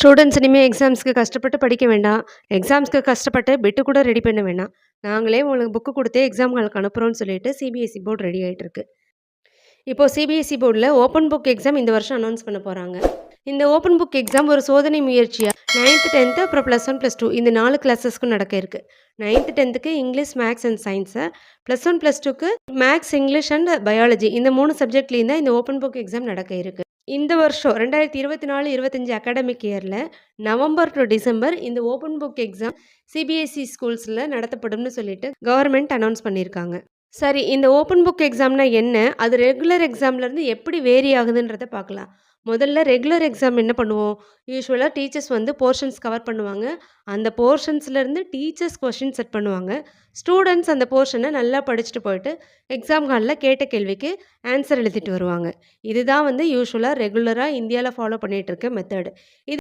Students இனிமே எக்ஸாம்ஸ்க்கு கஷ்டப்பட்டு படிக்க வேண்டாம். எக்ஸாம்ஸ்க்கு கஷ்டப்பட்டு பிட்டு கூட ரெடி பண்ண வேணாம். நாங்களே உங்களுக்கு புக்கு குடுத்தே எக்ஸாம் ஹாலுக்கு அனுப்புறோம்னு சொல்லிட்டு சிபிஎஸ்இ போர்ட் ரெடி ஆயிட்டு இருக்கு. இப்போ சிபிஎஸ்இ போர்ட்ல ஓப்பன் புக் எக்ஸாம் இந்த வருஷம் அனௌன்ஸ் பண்ண போறாங்க. இந்த ஓப்பன் புக் எக்ஸாம் ஒரு சோதனை முயற்சியா 9th, 10th அப்புறம் +1, +2 இந்த 4 கிளாஸஸ்க்கும் நடக்க இருக்கு. 9th, 10க்கு இங்கிலீஷ், மேத்ஸ் அண்ட் சயின்ஸு, +1, +2க்கு மேத்ஸ், இங்கிலீஷ் அண்ட் பயாலஜி இந்த 3 சப்ஜெக்ட்லேயும் தான் இந்த ஓப்பன் புக் எக்ஸாம் நடக்க இருக்கு. இந்த வருஷம் 2024, 25 அகாடமிக் இயர்ல நவம்பர் டூ டிசம்பர் இந்த ஓப்பன் புக் எக்ஸாம் சிபிஎஸ்இ ஸ்கூல்ஸ்ல நடத்தப்படும்னு சொல்லிட்டு கவர்மெண்ட் அனௌன்ஸ் பண்ணியிருக்காங்க. சரி, இந்த ஓப்பன் புக் எக்ஸாம்னா என்ன? அது ரெகுலர் எக்ஸாம்லேருந்து எப்படி வேரி ஆகுதுன்றத பார்க்கலாம். முதல்ல ரெகுலர் எக்ஸாம் என்ன பண்ணுவோம்? யூசுவலா டீச்சர்ஸ் வந்து போர்ஷன்ஸ் கவர் பண்ணுவாங்க. அந்த போர்ஷன்ஸ்லேருந்து டீச்சர்ஸ் கொஸ்டின் செட் பண்ணுவாங்க. ஸ்டூடெண்ட்ஸ் அந்த போர்ஷனை நல்லா படிச்சுட்டு போயிட்டு எக்ஸாம் ஹாலில் கேட்ட கேள்விக்கு ஆன்சர் எழுதிட்டு வருவாங்க. இதுதான் வந்து யூசுவலா ரெகுலராக இந்தியாவில் ஃபாலோ பண்ணிட்டு இருக்க மெத்தட்.